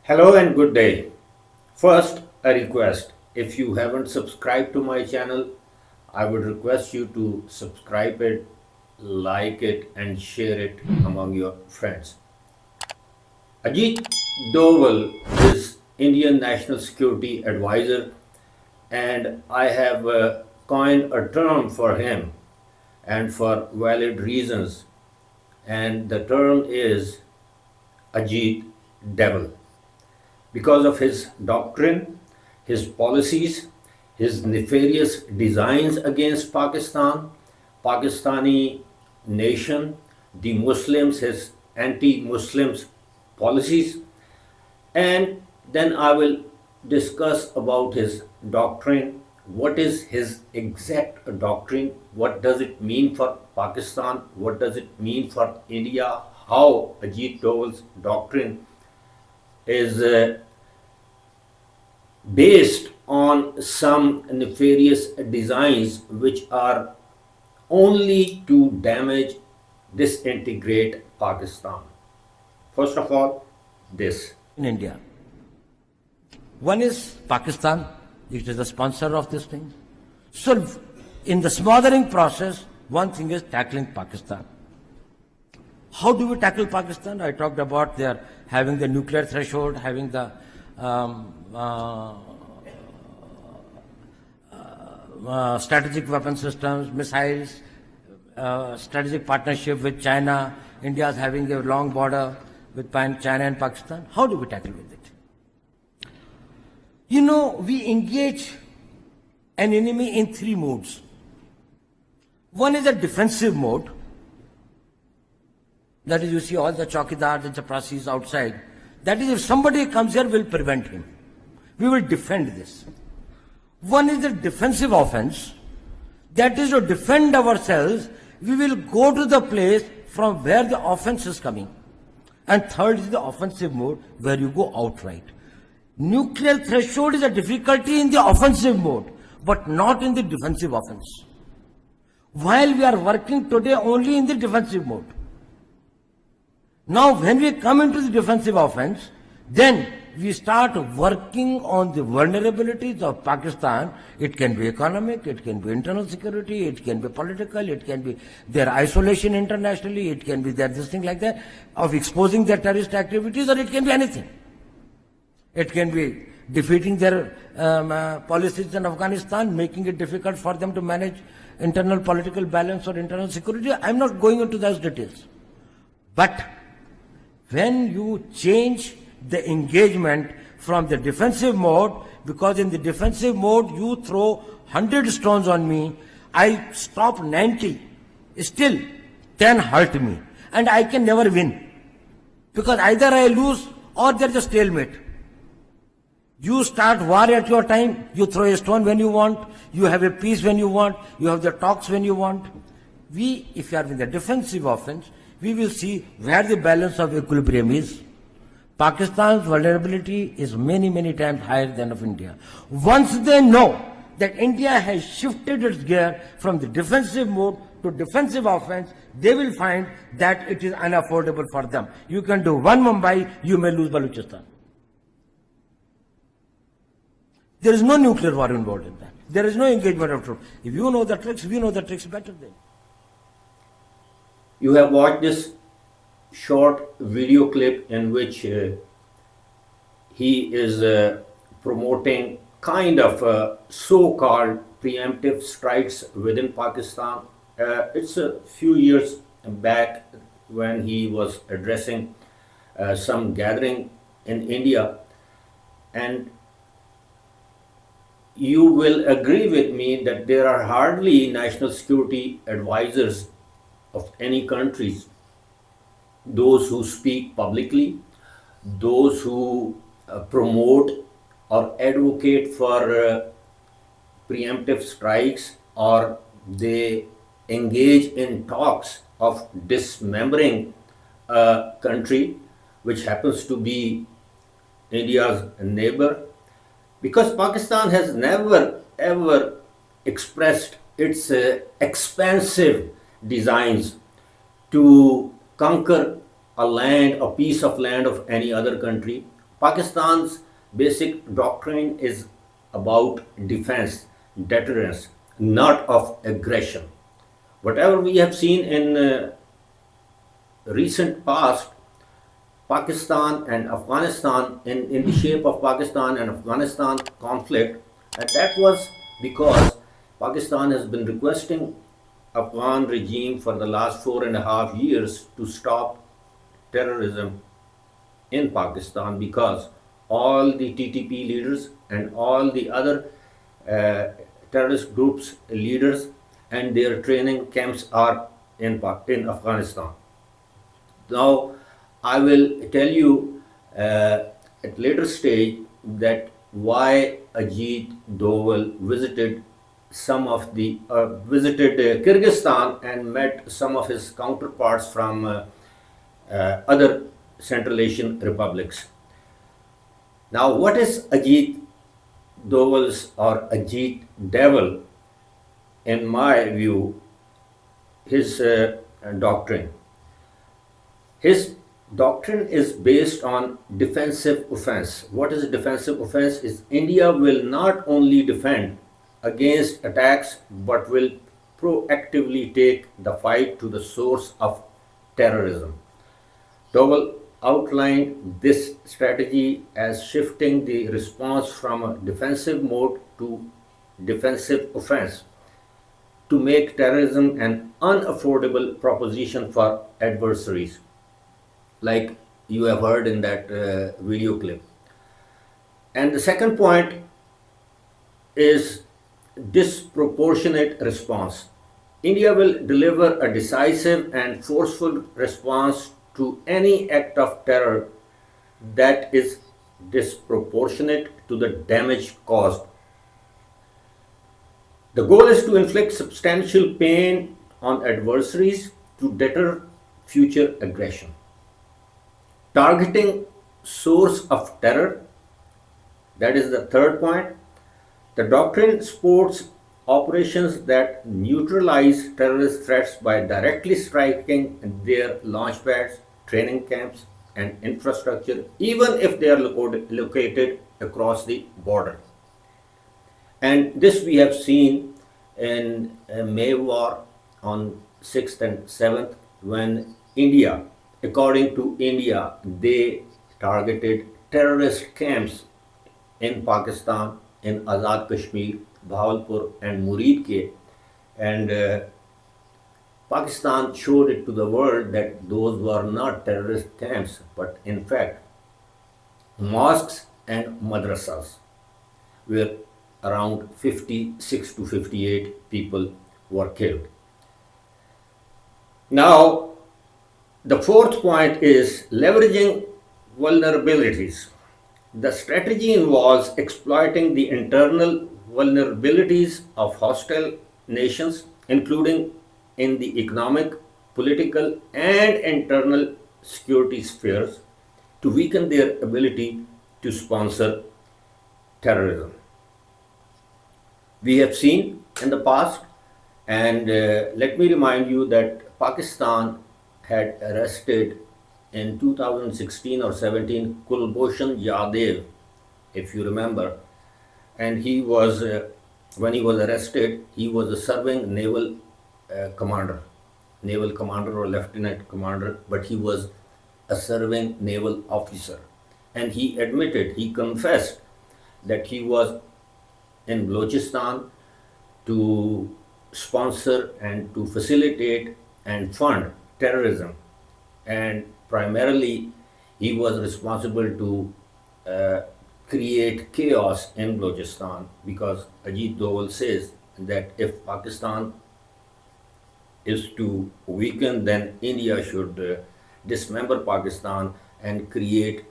Hello and good day. First, a request. If you haven't subscribed to my channel, I would request you to subscribe it, like it, and share it among your friends. Ajit Doval is Indian National Security Advisor, and I have coined a term for him and for valid reasons. And the term is Ajit Devil, because of his doctrine, his policies, his nefarious designs against Pakistan, Pakistani nation, the Muslims, his anti-Muslims policies, and then I will discuss about his doctrine. What is his exact doctrine? What does it mean for Pakistan? What does it mean for India? How Ajit Doval's doctrine is based on some nefarious designs which are only to damage, disintegrate Pakistan. First of all, this. In India. One is Pakistan, it is the sponsor of this thing. So, in the smothering process, one thing is tackling Pakistan. How do we tackle Pakistan? I talked about their having the nuclear threshold, having the strategic weapon systems, missiles, strategic partnership with China. India is having a long border with China and Pakistan. How do we tackle with it? You know, we engage an enemy in three modes. One is a defensive mode. That is, you see all the chowkidars and the proxies outside. That is, if somebody comes here, we'll prevent him. We will defend this. One is the defensive offense. That is to defend ourselves. We will go to the place from where the offense is coming. And third is the offensive mode, where you go outright. Nuclear threshold is a difficulty in the offensive mode, but not in the defensive offense. While we are working today only in the defensive mode. Now, when we come into the defensive offense, then we start working on the vulnerabilities of Pakistan. It can be economic, it can be internal security, it can be political, it can be their isolation internationally, it can be their this thing like that, of exposing their terrorist activities, or it can be anything. It can be defeating their policies in Afghanistan, making it difficult for them to manage internal political balance or internal security. I'm not going into those details. But when you change the engagement from the defensive mode, because in the defensive mode you throw 100 stones on me, I stop 90, still 10 hurt me, and I can never win. Because either I lose or there's a stalemate. You start war at your time, you throw a stone when you want, you have a peace when you want, you have the talks when you want. We, if you are in the defensive offense, we will see where the balance of equilibrium is. Pakistan's vulnerability is many, many times higher than of India. Once they know that India has shifted its gear from the defensive mode to defensive offense, they will find that it is unaffordable for them. You can do one Mumbai, you may lose Balochistan. There is no nuclear war involved in that. There is no engagement of troops. If you know the tricks, we know the tricks better than you. You have watched this short video clip in which he is promoting kind of so-called preemptive strikes within Pakistan. It's a few years back when he was addressing some gathering in India, and you will agree with me that there are hardly national security advisors of any countries, those who speak publicly, those who promote or advocate for preemptive strikes, or they engage in talks of dismembering a country which happens to be India's neighbor, because Pakistan has never ever expressed its expansive designs to conquer a land, a piece of land of any other country. Pakistan's basic doctrine is about defense, deterrence, not of aggression. Whatever we have seen in recent past, Pakistan and Afghanistan, in the shape of Pakistan and Afghanistan conflict, and that was because Pakistan has been requesting Afghan regime for the last 4.5 years to stop terrorism in Pakistan, because all the TTP leaders and all the other uh, terrorist groups leaders and their training camps are in Afghanistan. Now, I will tell you at later stage that why Ajit Doval visited Kyrgyzstan and met some of his counterparts from other Central Asian republics. Now, what is Ajit Doval's or Ajit Doval, in my view, his doctrine? His doctrine is based on defensive offense. What is a defensive offense? Is India will not only defend against attacks but will proactively take the fight to the source of terrorism. Doval outlined this strategy as shifting the response from a defensive mode to defensive offense to make terrorism an unaffordable proposition for adversaries, like you have heard in that video clip. And the second point is disproportionate response. India will deliver a decisive and forceful response to any act of terror that is disproportionate to the damage caused. The goal is to inflict substantial pain on adversaries to deter future aggression. Targeting source of terror, that is the third point. The doctrine supports operations that neutralize terrorist threats by directly striking their launch pads, training camps, and infrastructure, even if they are located across the border. And this we have seen in May War on 6th and 7th, when India, according to India, they targeted terrorist camps in Pakistan, in Azad Kashmir, Bahawalpur, and Murid. And Pakistan showed it to the world that those were not terrorist camps, but in fact mosques and madrasas, where around 56 to 58 people were killed. Now, the fourth point is leveraging vulnerabilities. The strategy involves exploiting the internal vulnerabilities of hostile nations, including in the economic, political, and internal security spheres, to weaken their ability to sponsor terrorism. We have seen in the past, and let me remind you that Pakistan had arrested in 2016 or 17 Kulbhushan Yadav, if you remember, and he was when he was arrested, he was a serving commander, naval commander or lieutenant commander, but he was a serving naval officer, and he admitted, he confessed that he was in Balochistan to sponsor and to facilitate and fund terrorism, and primarily he was responsible to create chaos in Balochistan, because Ajit Doval says that if Pakistan is to weaken, then India should dismember Pakistan and create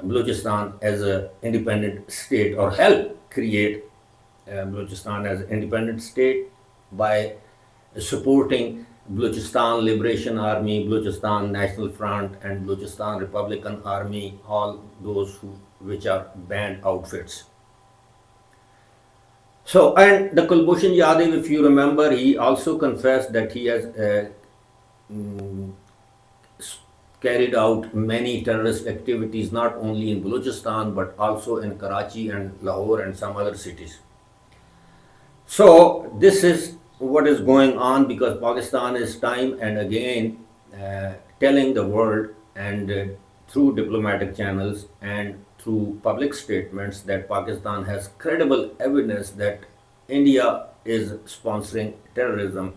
Balochistan as an independent state, or help create Balochistan as an independent state by supporting Balochistan Liberation Army, Balochistan National Front, and Balochistan Republican Army, all those which are banned outfits. So, and the Kulbhushan Yadav, if you remember, he also confessed that he has carried out many terrorist activities not only in Balochistan but also in Karachi and Lahore and some other cities. So this is what is going on because Pakistan is time and again telling the world and through diplomatic channels and through public statements that Pakistan has credible evidence that India is sponsoring terrorism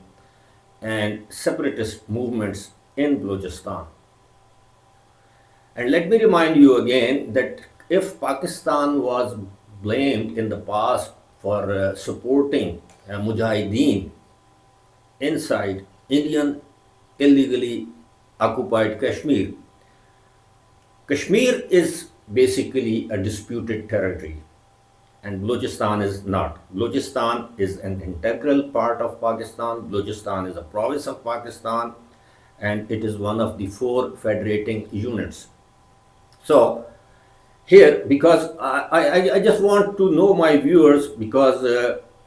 and separatist movements in Balochistan. And let me remind you again that if Pakistan was blamed in the past for supporting Mujahideen inside Indian illegally occupied Kashmir, Kashmir is basically a disputed territory and Balochistan is not. Balochistan is an integral part of Pakistan. Balochistan is a province of Pakistan and it is one of the four federating units. So here, because I just want to know my viewers, because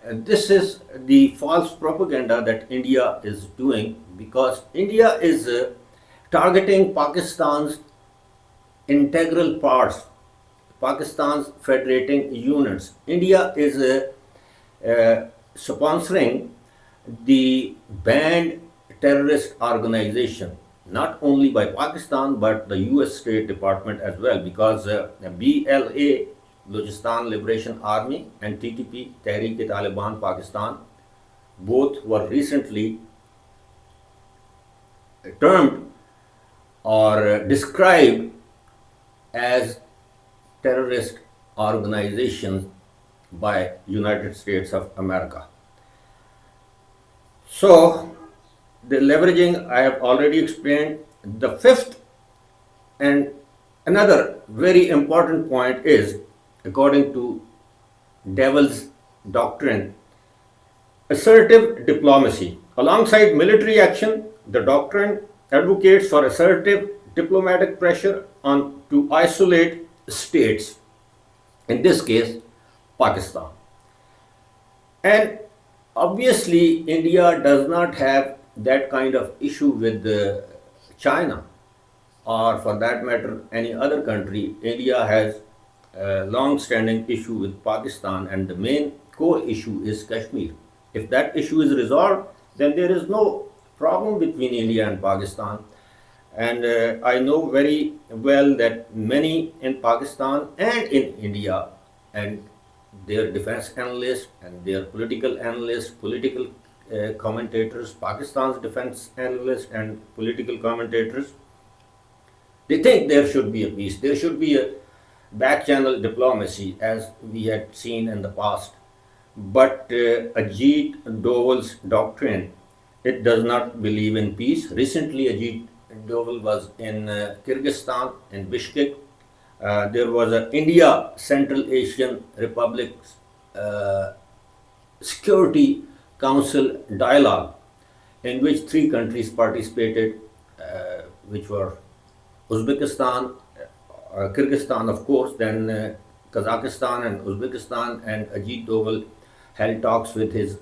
this is the false propaganda that India is doing, because India is targeting Pakistan's integral parts, Pakistan's federating units. India is sponsoring the banned terrorist organization, not only by Pakistan but the US State Department as well, because BLA, Balochistan Liberation Army, and TTP, Tehreek-e-Taliban Pakistan, both were recently termed or described as terrorist organizations by United States of America. So the leveraging I have already explained. The fifth and another very important point is, according to Doval's doctrine, assertive diplomacy. Alongside military action, the doctrine advocates for assertive diplomatic pressure on to isolate states, in this case Pakistan. And obviously India does not have that kind of issue with China, or for that matter any other country. India has a long-standing issue with Pakistan, and the main core issue is Kashmir. If that issue is resolved, then there is no problem between India and Pakistan. And I know very well that many in Pakistan and in India, and their defense analysts and their political analysts, political commentators, Pakistan's defense analysts and political commentators, they think there should be a peace. There should be a back channel diplomacy as we had seen in the past. But Ajit Doval's doctrine, it does not believe in peace. Recently, Ajit Doval was in Kyrgyzstan, in Bishkek. There was an India Central Asian Republic's Security Council dialogue in which three countries participated, which were Uzbekistan, Kyrgyzstan, of course, then Kazakhstan and Uzbekistan, and Ajit Doval held talks with his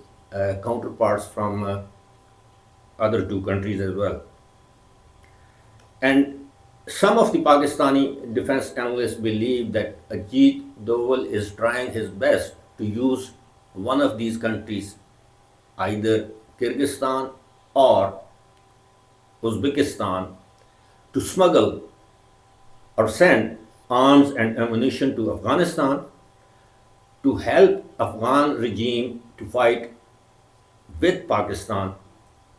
counterparts from other two countries as well. And some of the Pakistani defense analysts believe that Ajit Doval is trying his best to use one of these countries, either Kyrgyzstan or Uzbekistan, to smuggle or send arms and ammunition to Afghanistan to help Afghan regime to fight with Pakistan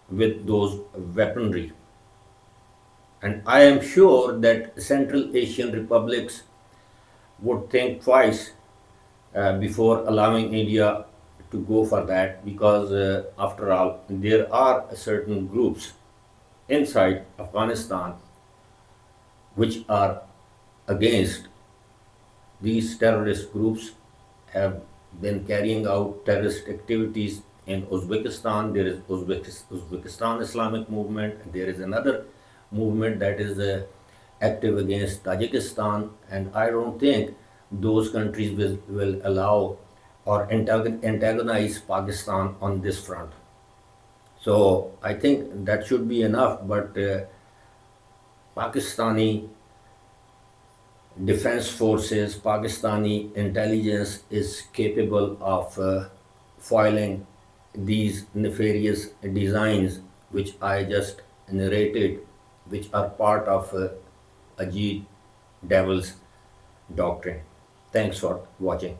with those weaponry. And I am sure that Central Asian republics would think twice before allowing India to go for that, because after all, there are certain groups inside Afghanistan which are against. These terrorist groups have been carrying out terrorist activities in Uzbekistan. There is Uzbekistan Islamic movement. There is another movement that is active against Tajikistan, and I don't think those countries will allow or antagonize Pakistan on this front. So I think that should be enough, but Pakistani defense forces, Pakistani intelligence is capable of foiling these nefarious designs which I just narrated, which are part of Ajit Doval's doctrine. Thanks for watching.